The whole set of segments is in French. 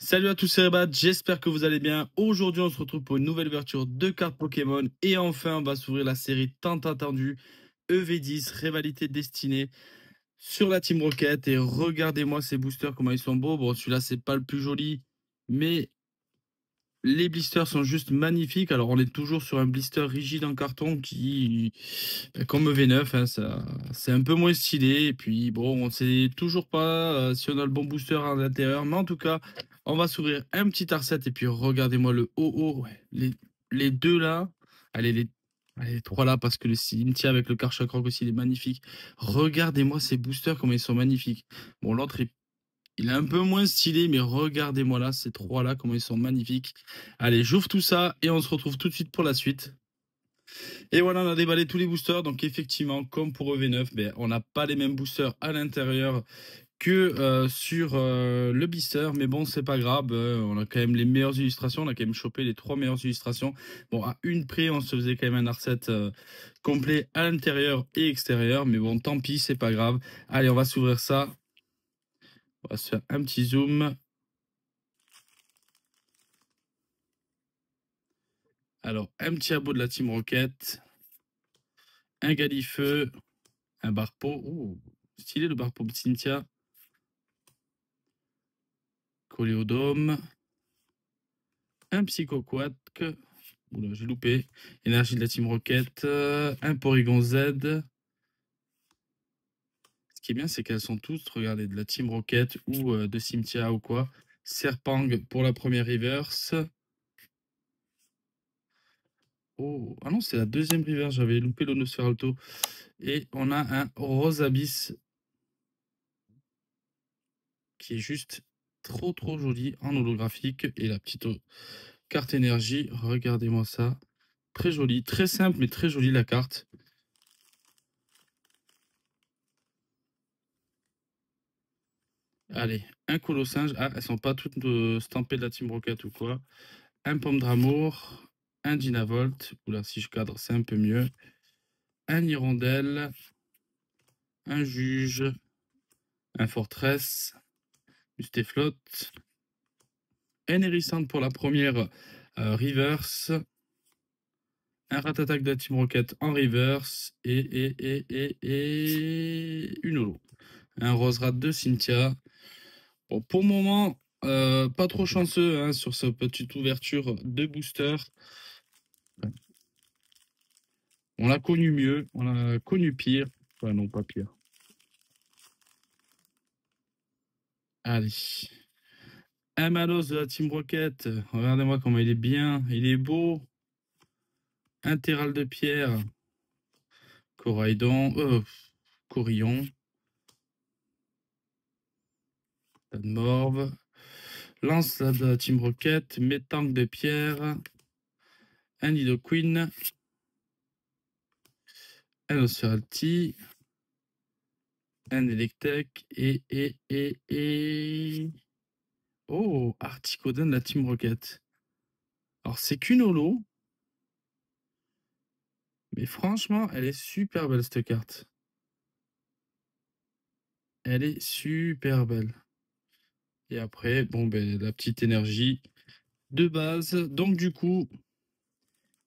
Salut à tous, c'est Rebat, j'espère que vous allez bien. Aujourd'hui, on se retrouve pour une nouvelle ouverture de cartes Pokémon. Et enfin, on va s'ouvrir la série tant attendue EV10, Rivalité Destinée, sur la Team Rocket. Et regardez-moi ces boosters, comment ils sont beaux. Bon, celui-là, c'est pas le plus joli, mais les blisters sont juste magnifiques. Alors, on est toujours sur un blister rigide en carton qui, comme V9, hein, ça, c'est un peu moins stylé. Et puis, bon, on sait toujours pas si on a le bon booster à l'intérieur. Mais en tout cas, on va s'ouvrir un petit R7. Et puis, regardez-moi le haut. Ouais, les deux là. Allez, les trois là, parce que le Cynthia avec le Karchakroc aussi, il est magnifique. Regardez-moi ces boosters, comment ils sont magnifiques. Bon, l'autre est il est un peu moins stylé, mais regardez-moi là, ces trois-là, comment ils sont magnifiques. Allez, j'ouvre tout ça et on se retrouve tout de suite pour la suite. Et voilà, on a déballé tous les boosters. Donc effectivement, comme pour EV9, ben, on n'a pas les mêmes boosters à l'intérieur que sur le blister. Mais bon, c'est pas grave. On a quand même les meilleures illustrations. On a quand même chopé les trois meilleures illustrations. Bon, à une près, on se faisait quand même un R7 complet à l'intérieur et extérieur. Mais bon, tant pis, c'est pas grave. Allez, on va s'ouvrir ça. On va se faire un petit zoom. Alors, un petit abo de la Team Rocket, un Galifeu, un Barpo. Ouh, stylé le Barpo Cynthia. Coléodome, un Psychoquack. Oula, j'ai loupé. Énergie de la Team Rocket, un Porygon Z. Ce qui est bien, c'est qu'elles sont toutes, regardez, de la Team Rocket ou de Cynthia ou quoi. Serpang pour la première reverse. Oh, ah non, c'est la deuxième reverse, j'avais loupé l'Onosferalto. Et on a un Rosabis qui est juste trop joli en holographique. Et la petite carte énergie, regardez-moi ça. Très jolie, très simple, mais très jolie la carte. Allez, un Colossinge. Ah, elles sont pas toutes stampées de la Team Rocket ou quoi. Un Pomme d'Amour, un Dynavolt. Oula, si je cadre, c'est un peu mieux. Un Hirondelle, un Juge, un Fortress, Mustaflot, un Hérissante pour la première reverse. Un Ratatak de la Team Rocket en reverse et une holo. Un Roserat de Cynthia. Bon, pour le moment, pas trop chanceux hein, sur cette petite ouverture de booster. On l'a connu mieux, on l'a connu pire. Enfin, non, pas pire. Allez. Un Malos de la Team Rocket. Regardez-moi comment il est bien, il est beau. Un Terral de pierre. Coraidon. Corillon. Morve. Lance de la Team Rocket. Métanque de pierre. Un Nidoqueen. Un Osferalti. Un Electek. Oh, Articodon de la Team Rocket. Alors, c'est qu'une holo. Mais franchement, elle est super belle, cette carte. Elle est super belle. Et après, bon, ben, la petite énergie de base. Donc, du coup,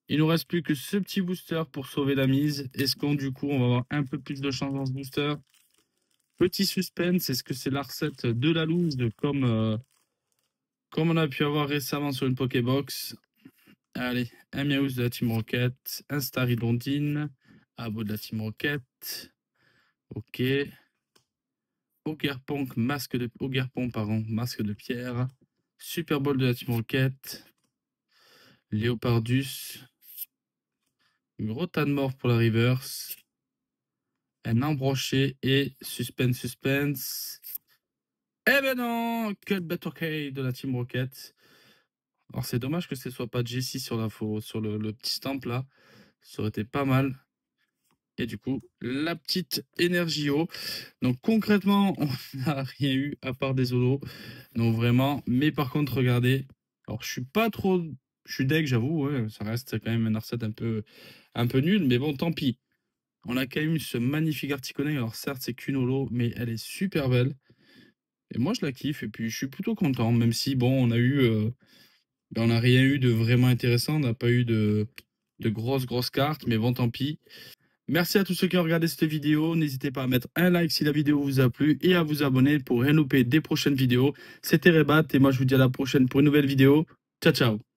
il nous reste plus que ce petit booster pour sauver la mise. Est-ce qu'on, du coup, on va avoir un peu plus de chance dans ce booster? Petit suspense, est-ce que c'est la recette de la loose comme on a pu avoir récemment sur une Pokébox? Allez, un Miaouz de la Team Rocket, un Staridondine, Abo de la Team Rocket. Ok. Masque de pierre. Super Bowl de la Team Rocket. Léopardus. Rotanmorph pour la reverse. Un embroché et suspense. Eh ben non! Cut Battle de la Team Rocket. Alors c'est dommage que ce soit pas Jessie sur l'info, sur le petit stamp là. Ça aurait été pas mal. Et du coup, la petite Energio. Donc concrètement, on n'a rien eu à part des holos. Donc vraiment, mais par contre, regardez. Alors je suis pas trop. Je suis deg, j'avoue, ouais, ça reste quand même un R7 un peu nul, mais bon, tant pis. On a quand même eu ce magnifique Articuno. Alors certes, c'est qu'une holo, mais elle est super belle. Et moi, je la kiffe et puis je suis plutôt content, même si bon, on a eu, on n'a rien eu de vraiment intéressant, on n'a pas eu de grosses cartes, mais bon, tant pis. Merci à tous ceux qui ont regardé cette vidéo. N'hésitez pas à mettre un like si la vidéo vous a plu et à vous abonner pour rien louper des prochaines vidéos. C'était Rebat et moi je vous dis à la prochaine pour une nouvelle vidéo. Ciao, ciao.